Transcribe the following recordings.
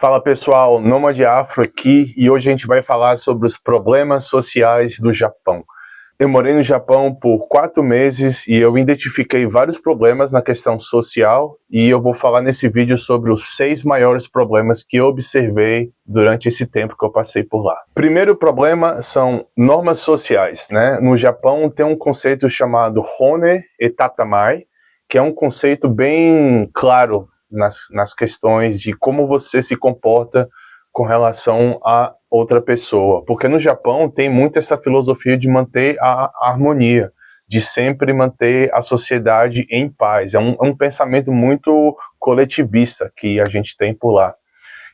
Fala pessoal, Nômade Afro aqui e hoje a gente vai falar sobre os problemas sociais do Japão. Eu morei no Japão por 4 meses e eu identifiquei vários problemas na questão social e eu vou falar nesse vídeo sobre os 6 maiores problemas que eu observei durante esse tempo que eu passei por lá. Primeiro problema são normas sociais, né? No Japão tem um conceito chamado Hone e Tatamai, que é um conceito bem claro nas questões de como você se comporta com relação a outra pessoa. Porque no Japão tem muito essa filosofia de manter a harmonia, de sempre manter a sociedade em paz. É um pensamento muito coletivista que a gente tem por lá.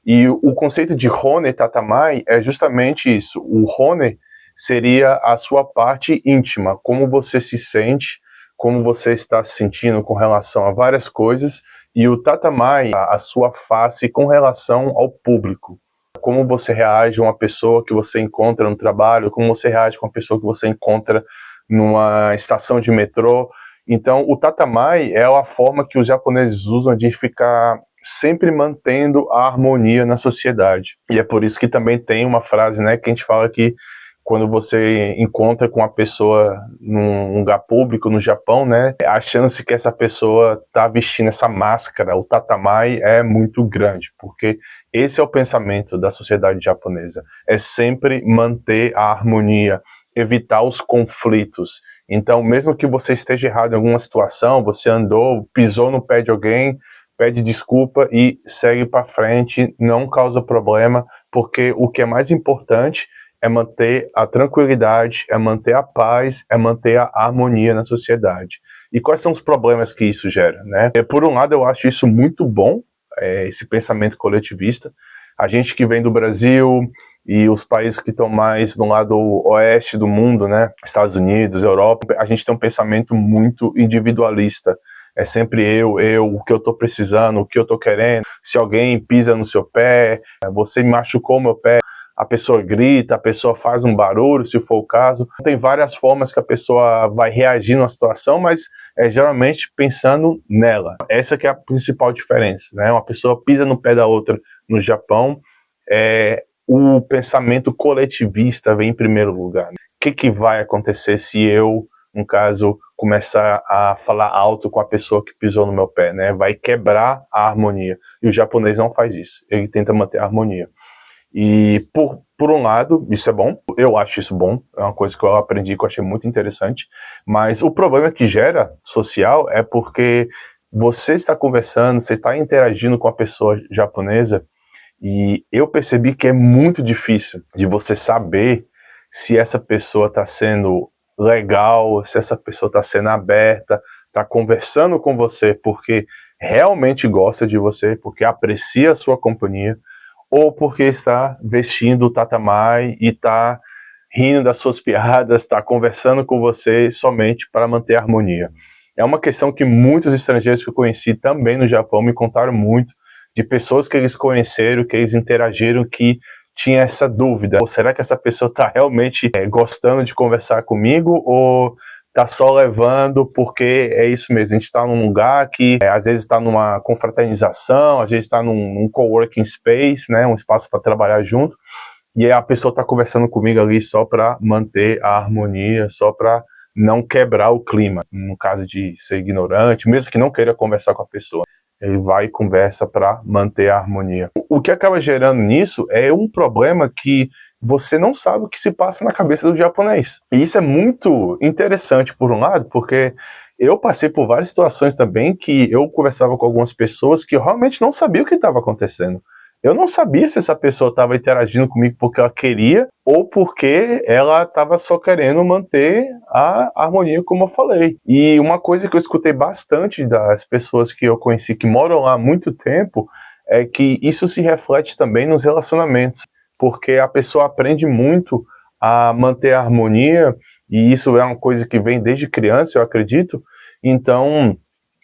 E o conceito de Hone Tatamai é justamente isso. O Hone seria a sua parte íntima, como você se sente, como você está se sentindo com relação a várias coisas, e o Tatamai, a sua face com relação ao público. Como você reage a uma pessoa que você encontra no trabalho, como você reage com uma pessoa que você encontra numa estação de metrô. Então, o Tatamai é a forma que os japoneses usam de ficar sempre mantendo a harmonia na sociedade. E é por isso que também tem uma frase, né, que a gente fala que quando você encontra com uma pessoa num lugar público no Japão, né, a chance que essa pessoa está vestindo essa máscara, o Tatamai, é muito grande, porque esse é o pensamento da sociedade japonesa, é sempre manter a harmonia, evitar os conflitos. Então, mesmo que você esteja errado em alguma situação, você andou, pisou no pé de alguém, pede desculpa e segue para frente, não causa problema, porque o que é mais importante é manter a tranquilidade, é manter a paz, é manter a harmonia na sociedade. E quais são os problemas que isso gera, né? Por um lado, eu acho isso muito bom, esse pensamento coletivista. A gente que vem do Brasil e os países que estão mais no lado oeste do mundo, né? Estados Unidos, Europa, a gente tem um pensamento muito individualista. É sempre eu, o que eu tô precisando, o que eu tô querendo. Se alguém pisa no seu pé, você machucou meu pé, a pessoa grita, a pessoa faz um barulho, se for o caso. Tem várias formas que a pessoa vai reagir numa situação, mas é geralmente pensando nela. Essa que é a principal diferença, né? Uma pessoa pisa no pé da outra no Japão, o pensamento coletivista vem em primeiro lugar. O que vai acontecer se eu, no caso, começar a falar alto com a pessoa que pisou no meu pé, né? Vai quebrar a harmonia. E o japonês não faz isso, ele tenta manter a harmonia. E por um lado, isso é bom, eu acho isso bom, é uma coisa que eu aprendi que eu achei muito interessante, mas o problema que gera social é porque você está conversando, você está interagindo com a pessoa japonesa e eu percebi que é muito difícil de você saber se essa pessoa está sendo legal, se essa pessoa está sendo aberta, está conversando com você porque realmente gosta de você, porque aprecia a sua companhia, ou porque está vestindo o Tatamai e está rindo das suas piadas, está conversando com você somente para manter a harmonia. É uma questão que muitos estrangeiros que eu conheci também no Japão me contaram muito, de pessoas que eles conheceram, que eles interagiram, que tinha essa dúvida. Ou será que essa pessoa está realmente gostando de conversar comigo, ou tá só levando porque é isso mesmo, a gente está num lugar que às vezes está numa confraternização, às vezes está num coworking space, né, um espaço para trabalhar junto, e aí a pessoa está conversando comigo ali só para manter a harmonia, só para não quebrar o clima, no caso de ser ignorante, mesmo que não queira conversar com a pessoa. Ele vai e conversa para manter a harmonia. O que acaba gerando nisso é um problema que você não sabe o que se passa na cabeça do japonês. E isso é muito interessante, por um lado, porque eu passei por várias situações também que eu conversava com algumas pessoas que eu realmente não sabia o que estava acontecendo. Eu não sabia se essa pessoa estava interagindo comigo porque ela queria ou porque ela estava só querendo manter a harmonia, como eu falei. E uma coisa que eu escutei bastante das pessoas que eu conheci que moram lá há muito tempo é que isso se reflete também nos relacionamentos, porque a pessoa aprende muito a manter a harmonia, e isso é uma coisa que vem desde criança, eu acredito. Então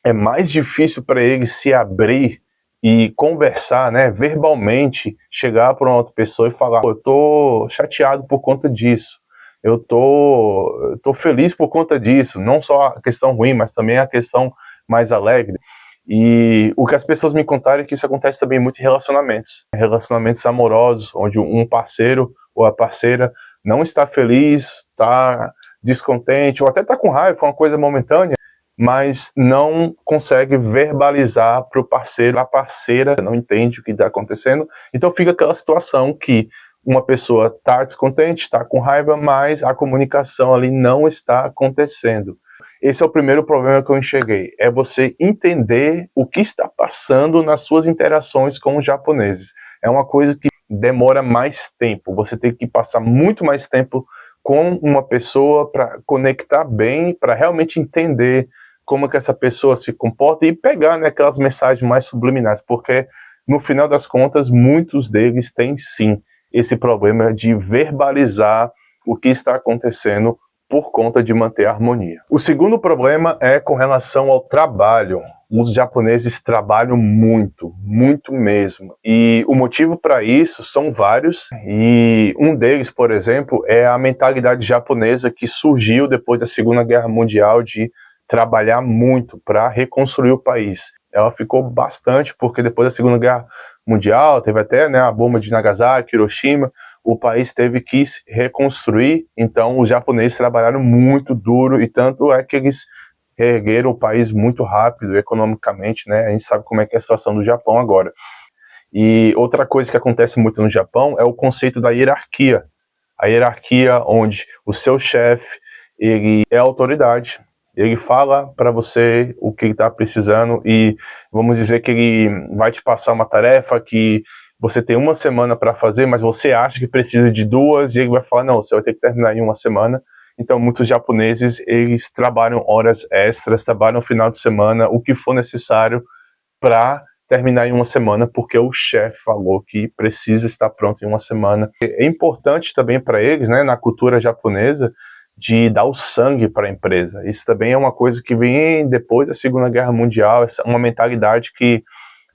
é mais difícil para ele se abrir e conversar, né, verbalmente, chegar para uma outra pessoa e falar, eu tô chateado por conta disso, eu tô feliz por conta disso, não só a questão ruim, mas também a questão mais alegre. E o que as pessoas me contaram é que isso acontece também muito em relacionamentos amorosos, onde um parceiro ou a parceira não está feliz, está descontente, ou até está com raiva, foi uma coisa momentânea, mas não consegue verbalizar para o parceiro, a parceira não entende o que está acontecendo, então fica aquela situação que uma pessoa está descontente, está com raiva, mas a comunicação ali não está acontecendo. Esse é o primeiro problema que eu enxerguei, é você entender o que está passando nas suas interações com os japoneses. É uma coisa que demora mais tempo, você tem que passar muito mais tempo com uma pessoa para conectar bem, para realmente entender como que essa pessoa se comporta e pegar, né, aquelas mensagens mais subliminares, porque no final das contas, muitos deles têm sim esse problema de verbalizar o que está acontecendo por conta de manter a harmonia. O segundo problema é com relação ao trabalho. Os japoneses trabalham muito, muito mesmo. E o motivo para isso são vários. E um deles, por exemplo, é a mentalidade japonesa que surgiu depois da Segunda Guerra Mundial de trabalhar muito para reconstruir o país. Ela ficou bastante, porque depois da Segunda Guerra Mundial, teve até, né, a bomba de Nagasaki, Hiroshima, o país teve que se reconstruir, então os japoneses trabalharam muito duro, e tanto é que eles reergueram o país muito rápido, economicamente, né, a gente sabe como é que é a situação do Japão agora. E outra coisa que acontece muito no Japão é o conceito da hierarquia. A hierarquia onde o seu chefe, ele é a autoridade, ele fala para você o que está precisando e vamos dizer que ele vai te passar uma tarefa que você tem uma semana para fazer, mas você acha que precisa de 2 e ele vai falar, não, você vai ter que terminar em uma semana. Então muitos japoneses, eles trabalham horas extras, trabalham final de semana, o que for necessário para terminar em uma semana, porque o chefe falou que precisa estar pronto em uma semana. É importante também para eles, né, na cultura japonesa, de dar o sangue para a empresa. Isso também é uma coisa que vem depois da Segunda Guerra Mundial, uma mentalidade que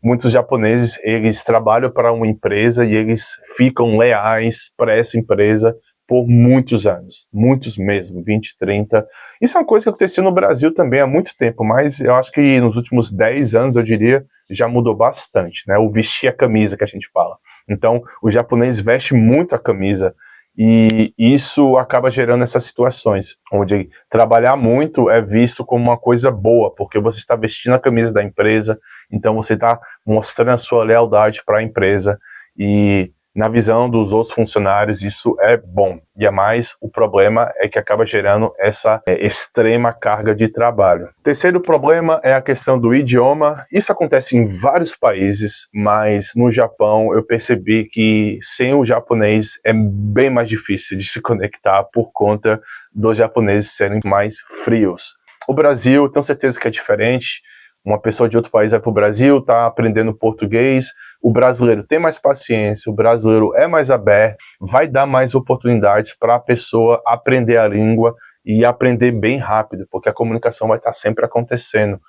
muitos japoneses, eles trabalham para uma empresa e eles ficam leais para essa empresa por muitos anos, muitos mesmo, 20, 30. Isso é uma coisa que aconteceu no Brasil também há muito tempo, mas eu acho que nos últimos 10 anos, eu diria, já mudou bastante, né? O vestir a camisa que a gente fala. Então, o japonês veste muito a camisa, e isso acaba gerando essas situações, onde trabalhar muito é visto como uma coisa boa, porque você está vestindo a camisa da empresa, então você está mostrando a sua lealdade para a empresa, e na visão dos outros funcionários isso é bom. E a mais, o problema é que acaba gerando essa extrema carga de trabalho. O terceiro problema é a questão do idioma. Isso acontece em vários países, mas no Japão eu percebi que sem o japonês é bem mais difícil de se conectar por conta dos japoneses serem mais frios. O Brasil, tenho certeza que é diferente. Uma pessoa de outro país vai para o Brasil, está aprendendo português, o brasileiro tem mais paciência, o brasileiro é mais aberto, vai dar mais oportunidades para a pessoa aprender a língua e aprender bem rápido, porque a comunicação vai estar sempre acontecendo.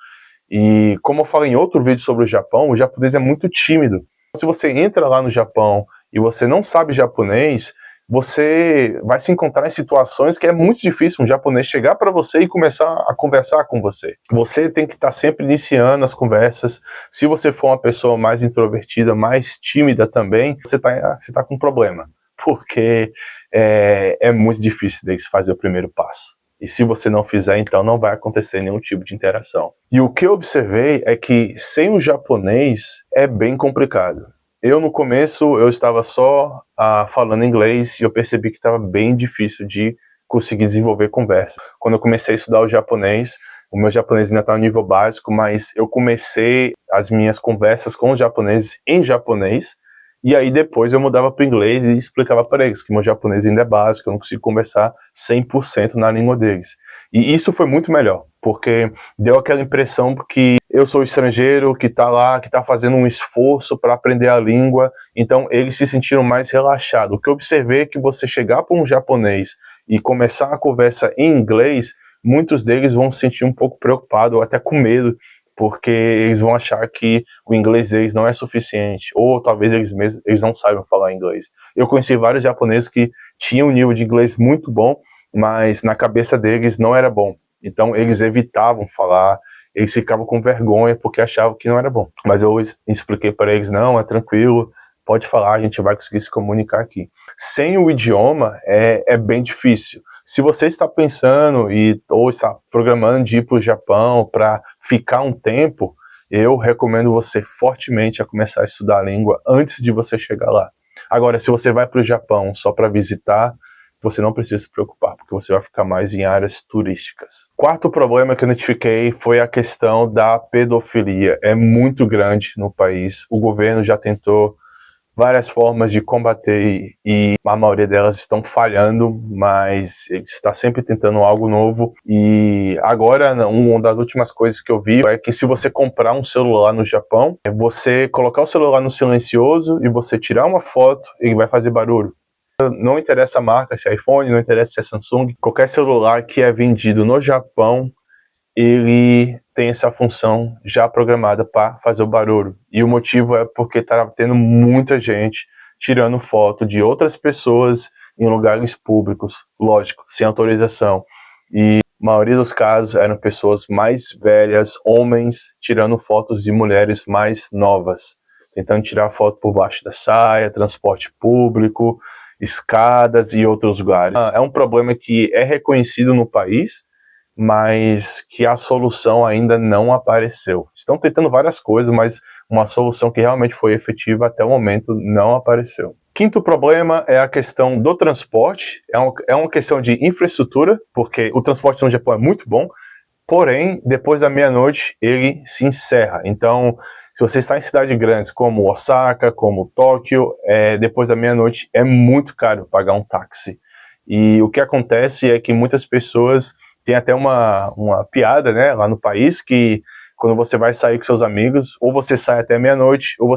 E como eu falei em outro vídeo sobre o japonês é muito tímido. Se você entra lá no Japão e você não sabe japonês, você vai se encontrar em situações que é muito difícil um japonês chegar para você e começar a conversar com você. Você tem que estar sempre iniciando as conversas. Se você for uma pessoa mais introvertida, mais tímida também, você tá com um problema, porque é muito difícil deles fazer o primeiro passo. E se você não fizer, então não vai acontecer nenhum tipo de interação. E o que eu observei é que sem o japonês é bem complicado. Eu, no começo, eu estava só falando inglês e eu percebi que estava bem difícil de conseguir desenvolver conversa. Quando eu comecei a estudar o japonês, o meu japonês ainda está no nível básico, mas eu comecei as minhas conversas com os japoneses em japonês, e aí depois eu mudava para o inglês e explicava para eles que meu japonês ainda é básico, eu não consigo conversar 100% na língua deles. E isso foi muito melhor, porque deu aquela impressão que eu sou estrangeiro, que está lá, que está fazendo um esforço para aprender a língua, então eles se sentiram mais relaxados. O que eu observei é que você chegar para um japonês e começar a conversa em inglês, muitos deles vão se sentir um pouco preocupados ou até com medo, porque eles vão achar que o inglês deles não é suficiente, ou talvez eles não saibam falar inglês. Eu conheci vários japoneses que tinham um nível de inglês muito bom, mas na cabeça deles não era bom. Então eles evitavam falar, eles ficavam com vergonha porque achavam que não era bom. Mas eu expliquei para eles, não, é tranquilo, pode falar, a gente vai conseguir se comunicar aqui. Sem o idioma é bem difícil. Se você está pensando ou está programando de ir para o Japão para ficar um tempo, eu recomendo você fortemente a começar a estudar a língua antes de você chegar lá. Agora, se você vai para o Japão só para visitar, você não precisa se preocupar, porque você vai ficar mais em áreas turísticas. Quarto problema que eu identifiquei foi a questão da pedofilia. É muito grande no país. O governo já tentou várias formas de combater e a maioria delas estão falhando, mas ele está sempre tentando algo novo. E agora, uma das últimas coisas que eu vi é que se você comprar um celular no Japão, é você colocar o celular no silencioso e você tirar uma foto, ele vai fazer barulho. Não interessa a marca, se é iPhone, não interessa se é Samsung, qualquer celular que é vendido no Japão, ele tem essa função já programada para fazer o barulho. E o motivo é porque está tendo muita gente tirando foto de outras pessoas em lugares públicos, lógico, sem autorização. E a maioria dos casos eram pessoas mais velhas, homens, tirando fotos de mulheres mais novas, tentando tirar foto por baixo da saia, transporte público, escadas e outros lugares. É um problema que é reconhecido no país, mas que a solução ainda não apareceu. Estão tentando várias coisas, mas uma solução que realmente foi efetiva até o momento não apareceu. Quinto problema é a questão do transporte. É uma questão de infraestrutura, porque o transporte no Japão é muito bom, porém, depois da meia-noite, ele se encerra. Então, se você está em cidades grandes como Osaka, como Tóquio, depois da meia-noite é muito caro pagar um táxi. E o que acontece é que muitas pessoas têm até uma piada, né, lá no país, que quando você vai sair com seus amigos, ou você sai até meia-noite, ou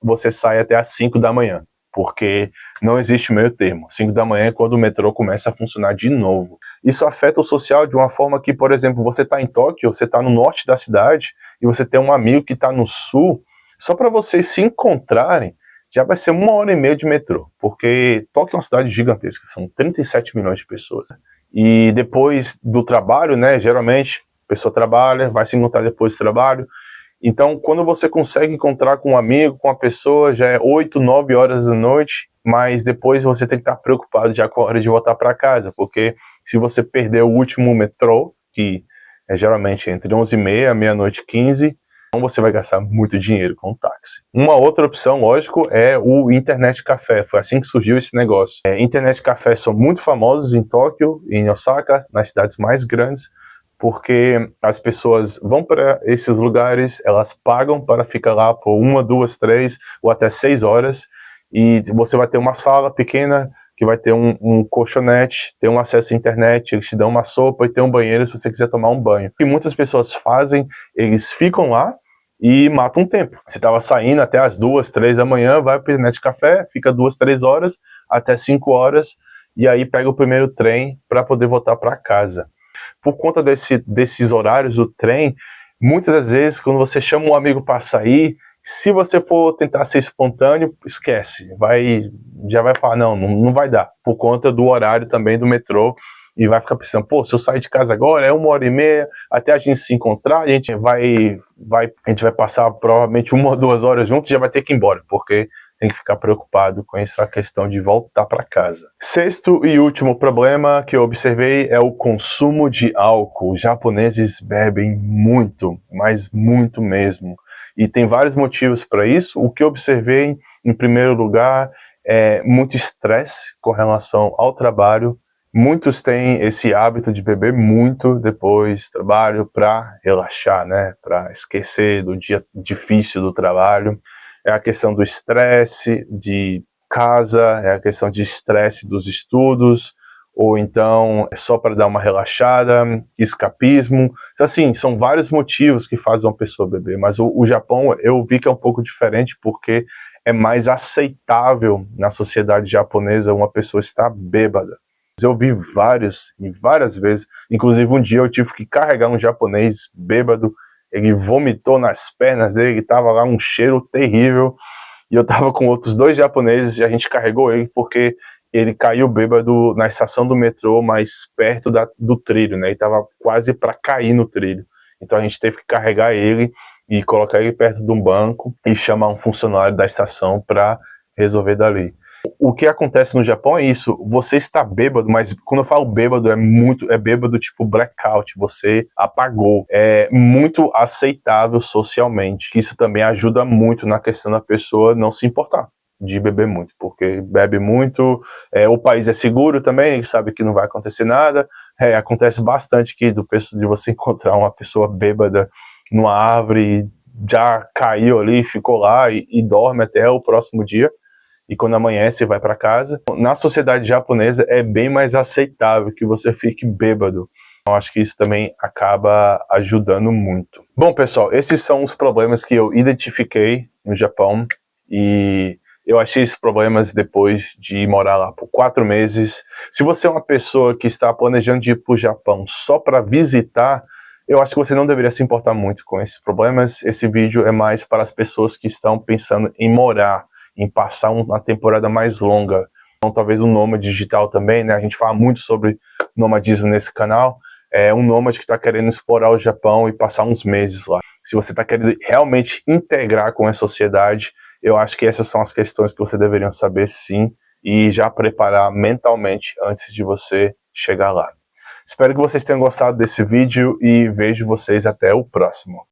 você sai até às 5 da manhã. Porque não existe meio termo. 5 da manhã é quando o metrô começa a funcionar de novo. Isso afeta o social de uma forma que, por exemplo, você está em Tóquio, você está no norte da cidade, e você tem um amigo que está no sul, só para vocês se encontrarem, já vai ser 1h30 de metrô, porque Tóquio é uma cidade gigantesca, são 37 milhões de pessoas. E depois do trabalho, né, geralmente, a pessoa trabalha, vai se encontrar depois do trabalho. Então, quando você consegue encontrar com um amigo, com uma pessoa, já é 8, 9 horas da noite, mas depois você tem que estar preocupado já com a hora de voltar para casa, porque se você perder o último metrô, que é geralmente entre 11h30 e meia-noite 15, então você vai gastar muito dinheiro com o táxi. Uma outra opção, lógico, é o internet café. Foi assim que surgiu esse negócio. Internet café são muito famosos em Tóquio, em Osaka, nas cidades mais grandes, porque as pessoas vão para esses lugares, elas pagam para ficar lá por 1, 2, 3 ou até 6 horas, e você vai ter uma sala pequena, que vai ter um colchonete, ter um acesso à internet, eles te dão uma sopa e tem um banheiro se você quiser tomar um banho. O que muitas pessoas fazem, eles ficam lá e matam um tempo. Você estava saindo até as 2, 3 da manhã, vai para o internet café, fica 2, 3 horas, até 5 horas, e aí pega o primeiro trem para poder voltar para casa. Por conta desses horários do trem, muitas das vezes, quando você chama um amigo para sair, se você for tentar ser espontâneo, esquece. Já vai falar, não vai dar. Por conta do horário também do metrô. E vai ficar pensando, pô, se eu sair de casa agora, é 1h30, até a gente se encontrar, a gente vai passar provavelmente 1 ou 2 horas juntos e já vai ter que ir embora, porque tem que ficar preocupado com essa questão de voltar para casa. Sexto e último problema que eu observei é o consumo de álcool. Os japoneses bebem muito, mas muito mesmo. E tem vários motivos para isso. O que eu observei, em primeiro lugar, é muito estresse com relação ao trabalho. Muitos têm esse hábito de beber muito depois do trabalho para relaxar, né? Para esquecer do dia difícil do trabalho. É a questão do estresse de casa, é a questão de estresse dos estudos, ou então é só para dar uma relaxada, escapismo. Assim, são vários motivos que fazem uma pessoa beber, mas o Japão eu vi que é um pouco diferente porque é mais aceitável na sociedade japonesa uma pessoa estar bêbada. Eu vi várias vezes, inclusive um dia eu tive que carregar um japonês bêbado, ele vomitou nas pernas dele, tava lá um cheiro terrível, e eu tava com outros 2 japoneses e a gente carregou ele porque ele caiu bêbado na estação do metrô, mais perto do trilho, né, e tava quase para cair no trilho. Então a gente teve que carregar ele e colocar ele perto de um banco e chamar um funcionário da estação para resolver dali. O que acontece no Japão é isso, você está bêbado, mas quando eu falo bêbado é bêbado tipo blackout, você apagou. É muito aceitável socialmente. Isso também ajuda muito na questão da pessoa não se importar de beber muito, porque bebe muito, o país é seguro também, ele sabe que não vai acontecer nada. Acontece bastante que de você encontrar uma pessoa bêbada numa árvore, já caiu ali, ficou lá e dorme até o próximo dia. E quando amanhece, vai para casa. Na sociedade japonesa é bem mais aceitável que você fique bêbado. Então acho que isso também acaba ajudando muito. Bom, pessoal, esses são os problemas que eu identifiquei no Japão. E eu achei esses problemas depois de morar lá por 4 meses. Se você é uma pessoa que está planejando ir para o Japão só para visitar, eu acho que você não deveria se importar muito com esses problemas. Esse vídeo é mais para as pessoas que estão pensando em morar, em passar uma temporada mais longa. Então, talvez um nômade digital também, né? A gente fala muito sobre nomadismo nesse canal. É um nômade que está querendo explorar o Japão e passar uns meses lá. Se você está querendo realmente integrar com a sociedade, eu acho que essas são as questões que você deveria saber sim e já preparar mentalmente antes de você chegar lá. Espero que vocês tenham gostado desse vídeo e vejo vocês até o próximo.